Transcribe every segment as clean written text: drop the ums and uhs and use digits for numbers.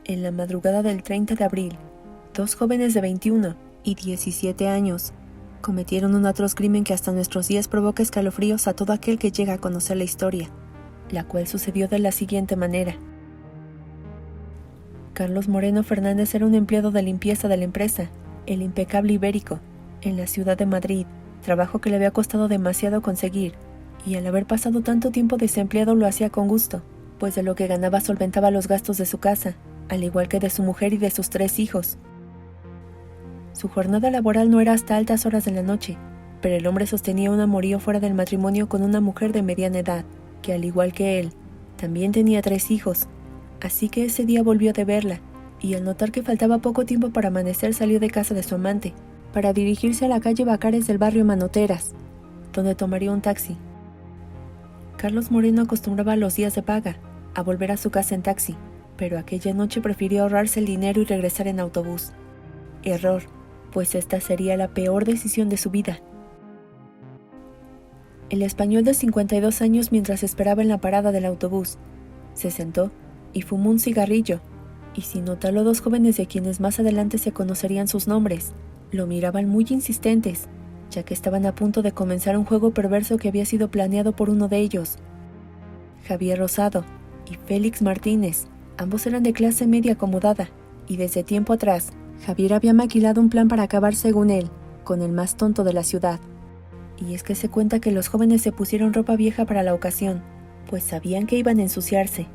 En la madrugada del 30 de abril, dos jóvenes de 21 y 17 años cometieron un atroz crimen que hasta nuestros días provoca escalofríos a todo aquel que llega a conocer la historia, la cual sucedió de la siguiente manera. Carlos Moreno Fernández era un empleado de limpieza de la empresa El Impecable Ibérico, en la ciudad de Madrid, trabajo que le había costado demasiado conseguir, y al haber pasado tanto tiempo desempleado lo hacía con gusto, pues de lo que ganaba solventaba los gastos de su casa, al igual que de su mujer y de sus 3 hijos. Su jornada laboral no era hasta altas horas de la noche, pero el hombre sostenía un amorío fuera del matrimonio con una mujer de mediana edad, que al igual que él, también tenía 3 hijos, así que ese día volvió de verla, y al notar que faltaba poco tiempo para amanecer salió de casa de su amante, para dirigirse a la calle Bacares del barrio Manoteras, donde tomaría un taxi. Carlos Moreno acostumbraba los días de paga a volver a su casa en taxi, pero aquella noche prefirió ahorrarse el dinero y regresar en autobús. Error, pues esta sería la peor decisión de su vida. El español de 52 años, mientras esperaba en la parada del autobús, se sentó y fumó un cigarrillo, y sin notarlo 2 jóvenes de quienes más adelante se conocerían sus nombres, lo miraban muy insistentes, ya que estaban a punto de comenzar un juego perverso que había sido planeado por uno de ellos. Javier Rosado y Félix Martínez, ambos eran de clase media acomodada, y desde tiempo atrás, Javier había maquilado un plan para acabar, según él, con el más tonto de la ciudad. Y es que se cuenta que los jóvenes se pusieron ropa vieja para la ocasión, pues sabían que iban a ensuciarse.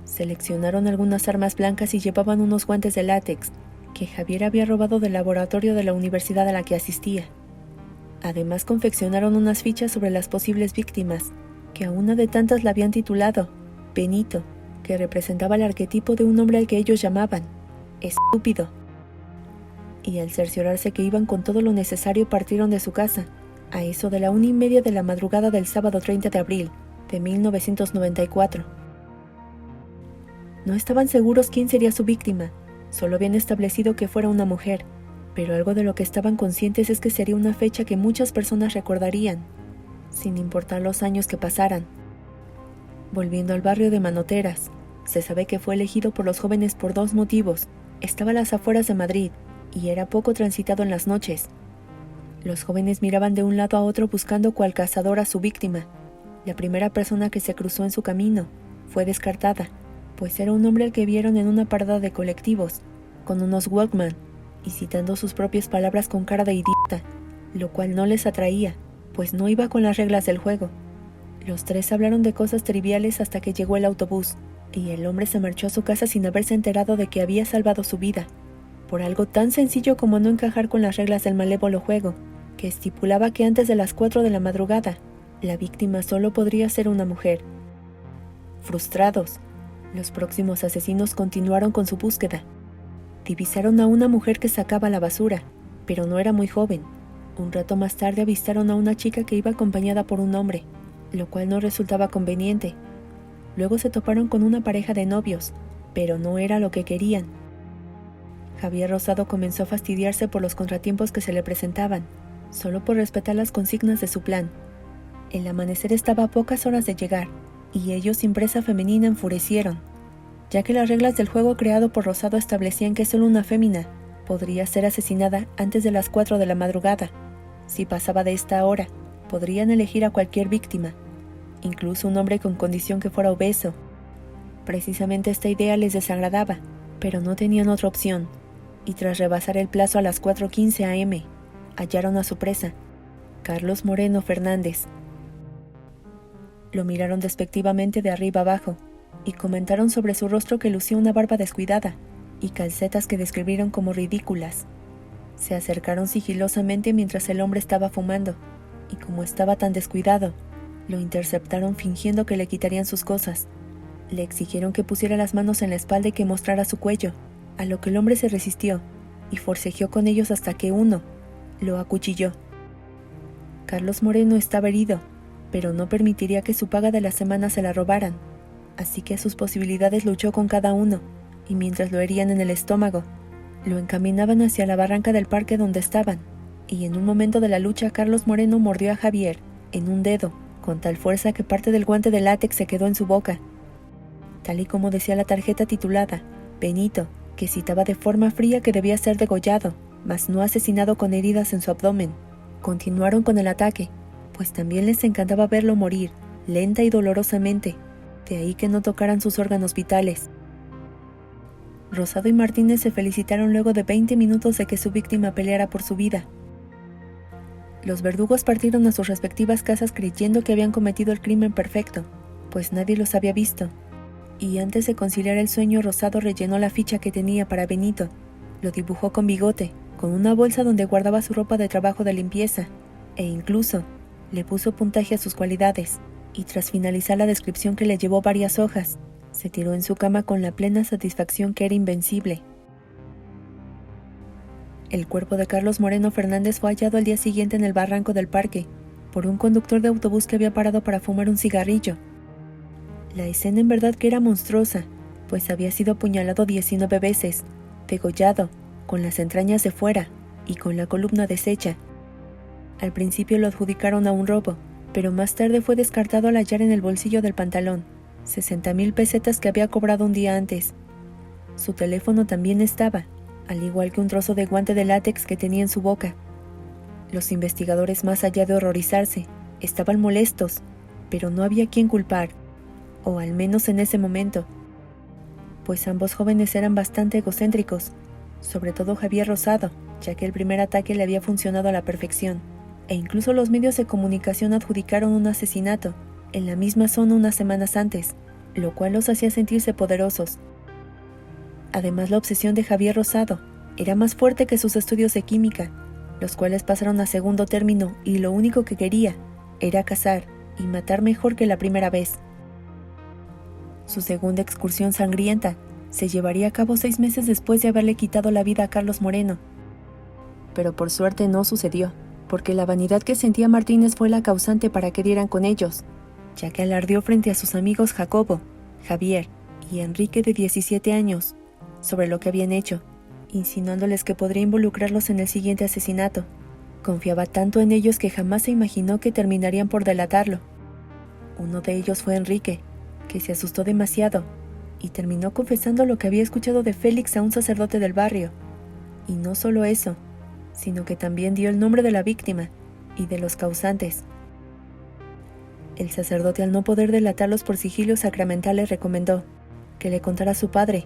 Seleccionaron algunas armas blancas y llevaban unos guantes de látex, que Javier había robado del laboratorio de la universidad a la que asistía. Además confeccionaron unas fichas sobre las posibles víctimas, que a una de tantas la habían titulado Benito, que representaba el arquetipo de un hombre al que ellos llamaban estúpido. Y al cerciorarse que iban con todo lo necesario partieron de su casa, a eso de la 1:30 de la madrugada del sábado 30 de abril de 1994. No estaban seguros quién sería su víctima, solo habían establecido que fuera una mujer, pero algo de lo que estaban conscientes es que sería una fecha que muchas personas recordarían, sin importar los años que pasaran. Volviendo al barrio de Manoteras, se sabe que fue elegido por los jóvenes por 2 motivos. Estaba a las afueras de Madrid y era poco transitado en las noches. Los jóvenes miraban de un lado a otro buscando cual cazador a su víctima. La primera persona que se cruzó en su camino fue descartada, pues era un hombre al que vieron en una parada de colectivos, con unos Walkman, y citando sus propias palabras con cara de idiota, lo cual no les atraía, pues no iba con las reglas del juego. Los 3 hablaron de cosas triviales hasta que llegó el autobús, y el hombre se marchó a su casa sin haberse enterado de que había salvado su vida, por algo tan sencillo como no encajar con las reglas del malévolo juego, que estipulaba que antes de las 4 de la madrugada, la víctima solo podría ser una mujer. Frustrados, los próximos asesinos continuaron con su búsqueda. Divisaron a una mujer que sacaba la basura, pero no era muy joven. Un rato más tarde avistaron a una chica que iba acompañada por un hombre, lo cual no resultaba conveniente. Luego se toparon con una pareja de novios, pero no era lo que querían. Javier Rosado comenzó a fastidiarse por los contratiempos que se le presentaban, solo por respetar las consignas de su plan. El amanecer estaba a pocas horas de llegar, y ellos sin presa femenina enfurecieron, ya que las reglas del juego creado por Rosado establecían que solo una fémina podría ser asesinada antes de las 4 de la madrugada. Si pasaba de esta hora, podrían elegir a cualquier víctima, incluso un hombre con condición que fuera obeso. Precisamente esta idea les desagradaba, pero no tenían otra opción, y tras rebasar el plazo a las 4:15 am, hallaron a su presa, Carlos Moreno Fernández. Lo miraron despectivamente de arriba abajo, y comentaron sobre su rostro que lucía una barba descuidada, y calcetas que describieron como ridículas. Se acercaron sigilosamente mientras el hombre estaba fumando, y como estaba tan descuidado, lo interceptaron fingiendo que le quitarían sus cosas. Le exigieron que pusiera las manos en la espalda y que mostrara su cuello, a lo que el hombre se resistió, y forcejeó con ellos hasta que uno lo acuchilló. Carlos Moreno estaba herido, pero no permitiría que su paga de la semana se la robaran, así que a sus posibilidades luchó con cada uno, y mientras lo herían en el estómago, lo encaminaban hacia la barranca del parque donde estaban, y en un momento de la lucha Carlos Moreno mordió a Javier en un dedo, con tal fuerza que parte del guante de látex se quedó en su boca. Tal y como decía la tarjeta titulada Benito, que citaba de forma fría que debía ser degollado, mas no asesinado con heridas en su abdomen. Continuaron con el ataque, pues también les encantaba verlo morir, lenta y dolorosamente, de ahí que no tocaran sus órganos vitales. Rosado y Martínez se felicitaron luego de 20 minutos de que su víctima peleara por su vida. Los verdugos partieron a sus respectivas casas creyendo que habían cometido el crimen perfecto, pues nadie los había visto. Y antes de conciliar el sueño, Rosado rellenó la ficha que tenía para Benito. Lo dibujó con bigote, con una bolsa donde guardaba su ropa de trabajo de limpieza, e incluso le puso puntaje a sus cualidades, y tras finalizar la descripción que le llevó varias hojas, se tiró en su cama con la plena satisfacción que era invencible. El cuerpo de Carlos Moreno Fernández fue hallado al día siguiente en el barranco del parque, por un conductor de autobús que había parado para fumar un cigarrillo. La escena en verdad que era monstruosa, pues había sido apuñalado 19 veces, degollado, con las entrañas de fuera y con la columna deshecha. Al principio lo adjudicaron a un robo, pero más tarde fue descartado al hallar en el bolsillo del pantalón 60,000 pesetas que había cobrado un día antes. Su teléfono también estaba, al igual que un trozo de guante de látex que tenía en su boca. Los investigadores, más allá de horrorizarse, estaban molestos, pero no había quien culpar, o al menos en ese momento, pues ambos jóvenes eran bastante egocéntricos, sobre todo Javier Rosado, ya que el primer ataque le había funcionado a la perfección, e incluso los medios de comunicación adjudicaron un asesinato en la misma zona unas semanas antes, lo cual los hacía sentirse poderosos. Además, la obsesión de Javier Rosado era más fuerte que sus estudios de química, los cuales pasaron a segundo término, y lo único que quería era cazar y matar mejor que la primera vez. Su segunda excursión sangrienta se llevaría a cabo 6 meses después de haberle quitado la vida a Carlos Moreno. Pero por suerte no sucedió, porque la vanidad que sentía Martínez fue la causante para que dieran con ellos, ya que alardeó frente a sus amigos Jacobo, Javier y Enrique de 17 años sobre lo que habían hecho, insinuándoles que podría involucrarlos en el siguiente asesinato. Confiaba tanto en ellos que jamás se imaginó que terminarían por delatarlo. Uno de ellos fue Enrique, que se asustó demasiado y terminó confesando lo que había escuchado de Félix a un sacerdote del barrio. Y no solo eso, sino que también dio el nombre de la víctima y de los causantes. El sacerdote, al no poder delatarlos por sigilo sacramental, le recomendó que le contara a su padre,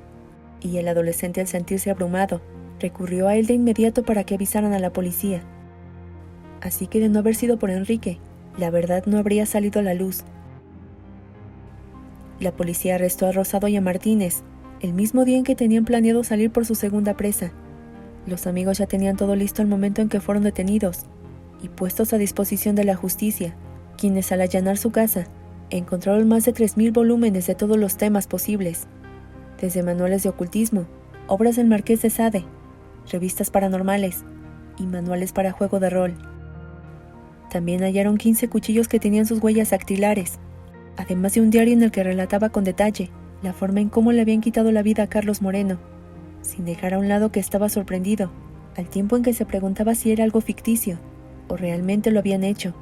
y el adolescente, al sentirse abrumado, recurrió a él de inmediato para que avisaran a la policía. Así que, de no haber sido por Enrique, la verdad no habría salido a la luz. La policía arrestó a Rosado y a Martínez el mismo día en que tenían planeado salir por su segunda presa. Los amigos ya tenían todo listo al momento en que fueron detenidos y puestos a disposición de la justicia, quienes, al allanar su casa, encontraron más de 3,000 volúmenes de todos los temas posibles, desde manuales de ocultismo, obras del Marqués de Sade, revistas paranormales y manuales para juego de rol. También hallaron 15 cuchillos que tenían sus huellas dactilares, además de un diario en el que relataba con detalle la forma en cómo le habían quitado la vida a Carlos Moreno, sin dejar a un lado que estaba sorprendido, al tiempo en que se preguntaba si era algo ficticio o realmente lo habían hecho.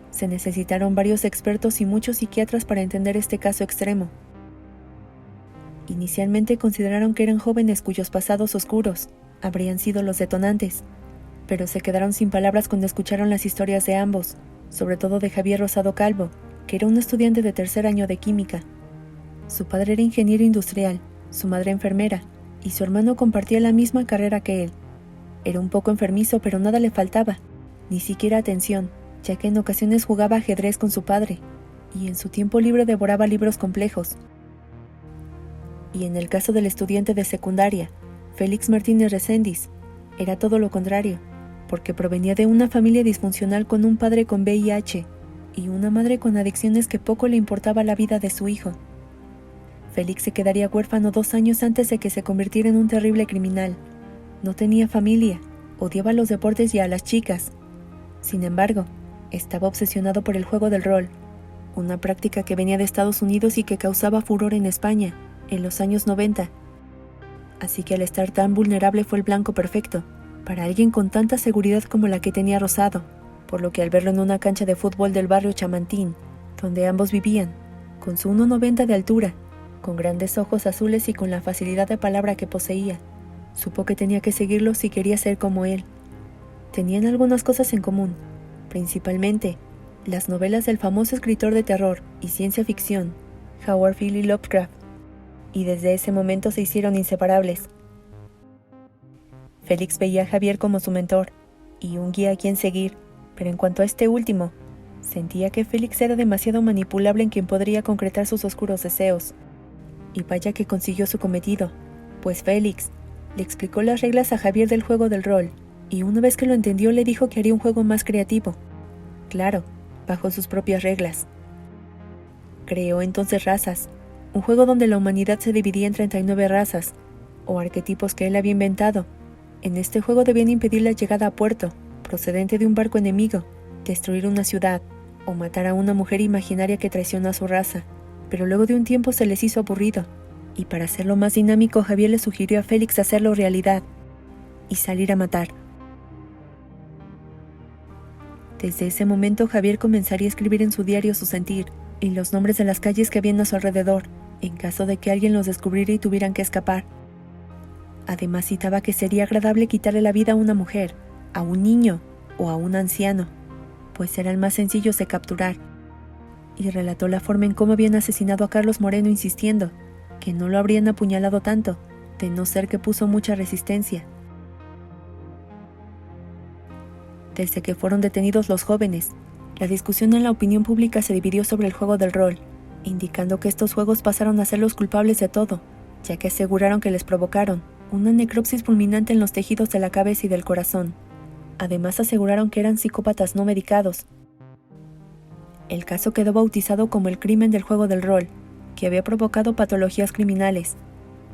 Se necesitaron varios expertos y muchos psiquiatras para entender este caso extremo. Inicialmente consideraron que eran jóvenes cuyos pasados oscuros habrían sido los detonantes, pero se quedaron sin palabras cuando escucharon las historias de ambos, sobre todo de Javier Rosado Calvo, que era un estudiante de tercer año de química. Su padre era ingeniero industrial, su madre enfermera, y su hermano compartía la misma carrera que él. Era un poco enfermizo, pero nada le faltaba, ni siquiera atención, ya que en ocasiones jugaba ajedrez con su padre, y en su tiempo libre devoraba libros complejos. Y en el caso del estudiante de secundaria, Félix Martínez Reséndiz, era todo lo contrario, porque provenía de una familia disfuncional con un padre con VIH y una madre con adicciones que poco le importaba la vida de su hijo. Félix se quedaría huérfano 2 años antes de que se convirtiera en un terrible criminal. No tenía familia, odiaba los deportes y a las chicas. Sin embargo, estaba obsesionado por el juego del rol, una práctica que venía de Estados Unidos y que causaba furor en España en los años 90. Así que, al estar tan vulnerable, fue el blanco perfecto para alguien con tanta seguridad como la que tenía Rosado, por lo que al verlo en una cancha de fútbol del barrio Chamantín, donde ambos vivían, con su 1,90 de altura, con grandes ojos azules y con la facilidad de palabra que poseía. Supo que tenía que seguirlo si quería ser como él. Tenían algunas cosas en común, principalmente las novelas del famoso escritor de terror y ciencia ficción, Howard Phillips Lovecraft, y desde ese momento se hicieron inseparables. Félix veía a Javier como su mentor y un guía a quien seguir, pero en cuanto a este último, sentía que Félix era demasiado manipulable en quien podría concretar sus oscuros deseos. Y vaya que consiguió su cometido, pues Félix le explicó las reglas a Javier del juego del rol, y una vez que lo entendió le dijo que haría un juego más creativo. Claro, bajo sus propias reglas. Creó entonces razas, un juego donde la humanidad se dividía en 39 razas, o arquetipos que él había inventado. En este juego debían impedir la llegada a puerto, procedente de un barco enemigo, destruir una ciudad, o matar a una mujer imaginaria que traiciona a su raza. Pero luego de un tiempo se les hizo aburrido, y para hacerlo más dinámico Javier le sugirió a Félix hacerlo realidad, y salir a matar. Desde ese momento Javier comenzaría a escribir en su diario su sentir, y los nombres de las calles que habían a su alrededor, en caso de que alguien los descubriera y tuvieran que escapar. Además citaba que sería agradable quitarle la vida a una mujer, a un niño o a un anciano, pues eran más sencillos de capturar. Y relató la forma en cómo habían asesinado a Carlos Moreno, insistiendo que no lo habrían apuñalado tanto, de no ser que puso mucha resistencia. Desde que fueron detenidos los jóvenes, la discusión en la opinión pública se dividió sobre el juego del rol, indicando que estos juegos pasaron a ser los culpables de todo, ya que aseguraron que les provocaron una necropsis fulminante en los tejidos de la cabeza y del corazón. Además aseguraron que eran psicópatas no medicados. El caso quedó bautizado como el crimen del juego del rol, que había provocado patologías criminales.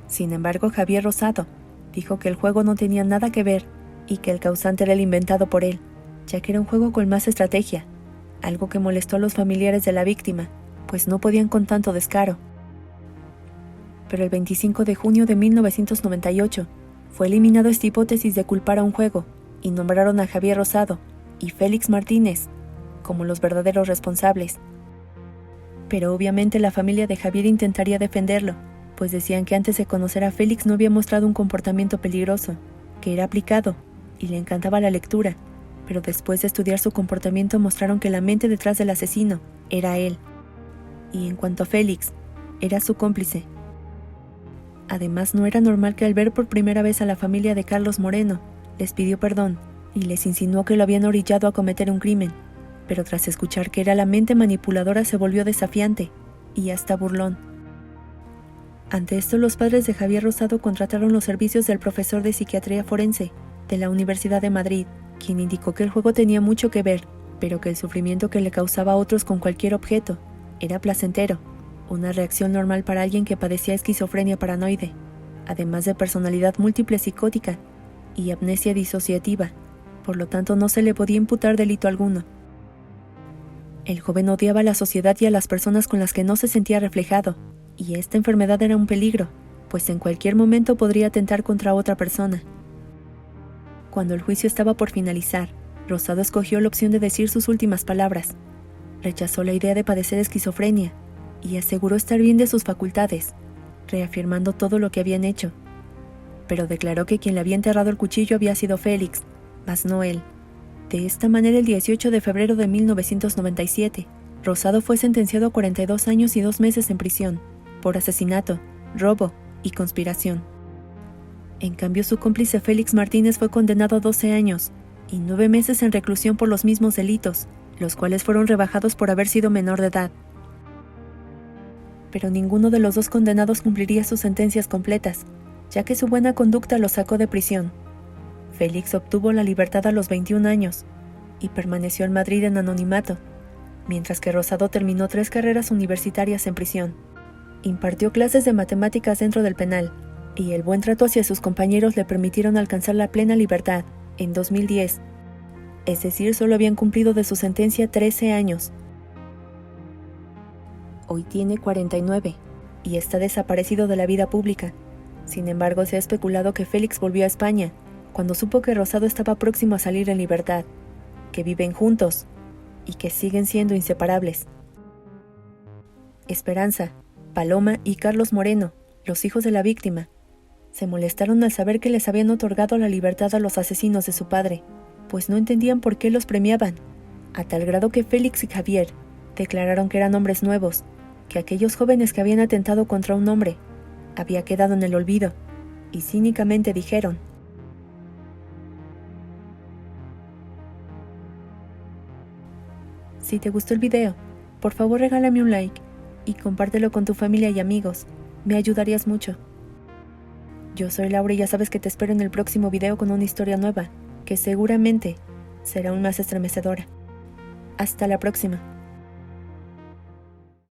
Sin embargo, Javier Rosado dijo que el juego no tenía nada que ver y que el causante era el inventado por él, ya que era un juego con más estrategia, algo que molestó a los familiares de la víctima, pues no podían con tanto descaro. Pero el 25 de junio de 1998 fue eliminado esta hipótesis de culpar a un juego, y nombraron a Javier Rosado y Félix Martínez como los verdaderos responsables. Pero obviamente la familia de Javier intentaría defenderlo, pues decían que antes de conocer a Félix no había mostrado un comportamiento peligroso, que era aplicado y le encantaba la lectura, pero después de estudiar su comportamiento mostraron que la mente detrás del asesino era él. Y en cuanto a Félix, era su cómplice. Además, no era normal que al ver por primera vez a la familia de Carlos Moreno, les pidió perdón y les insinuó que lo habían orillado a cometer un crimen, pero tras escuchar que era la mente manipuladora se volvió desafiante y hasta burlón. Ante esto, los padres de Javier Rosado contrataron los servicios del profesor de psiquiatría forense de la Universidad de Madrid, quien indicó que el juego tenía mucho que ver, pero que el sufrimiento que le causaba a otros con cualquier objeto era placentero, una reacción normal para alguien que padecía esquizofrenia paranoide, además de personalidad múltiple psicótica y amnesia disociativa, por lo tanto no se le podía imputar delito alguno. El joven odiaba a la sociedad y a las personas con las que no se sentía reflejado, y esta enfermedad era un peligro, pues en cualquier momento podría atentar contra otra persona. Cuando el juicio estaba por finalizar, Rosado escogió la opción de decir sus últimas palabras. Rechazó la idea de padecer esquizofrenia y aseguró estar bien de sus facultades, reafirmando todo lo que habían hecho. Pero declaró que quien le había enterrado el cuchillo había sido Félix, mas no él. De esta manera, el 18 de febrero de 1997, Rosado fue sentenciado a 42 años y 2 meses en prisión, por asesinato, robo y conspiración. En cambio, su cómplice Félix Martínez fue condenado a 12 años y 9 meses en reclusión por los mismos delitos, los cuales fueron rebajados por haber sido menor de edad. Pero ninguno de los dos condenados cumpliría sus sentencias completas, ya que su buena conducta los sacó de prisión. Félix obtuvo la libertad a los 21 años y permaneció en Madrid en anonimato, mientras que Rosado terminó 3 carreras universitarias en prisión. Impartió clases de matemáticas dentro del penal, y el buen trato hacia sus compañeros le permitieron alcanzar la plena libertad en 2010, es decir, solo habían cumplido de su sentencia 13 años. Hoy tiene 49 y está desaparecido de la vida pública. Sin embargo, se ha especulado que Félix volvió a España cuando supo que Rosado estaba próximo a salir en libertad, que viven juntos y que siguen siendo inseparables. Esperanza Paloma y Carlos Moreno, los hijos de la víctima, se molestaron al saber que les habían otorgado la libertad a los asesinos de su padre, pues no entendían por qué los premiaban, a tal grado que Félix y Javier declararon que eran hombres nuevos, que aquellos jóvenes que habían atentado contra un hombre había quedado en el olvido, y cínicamente dijeron: si te gustó el video, por favor regálame un like y compártelo con tu familia y amigos, me ayudarías mucho. Yo soy Laura y ya sabes que te espero en el próximo video con una historia nueva, que seguramente será aún más estremecedora. Hasta la próxima.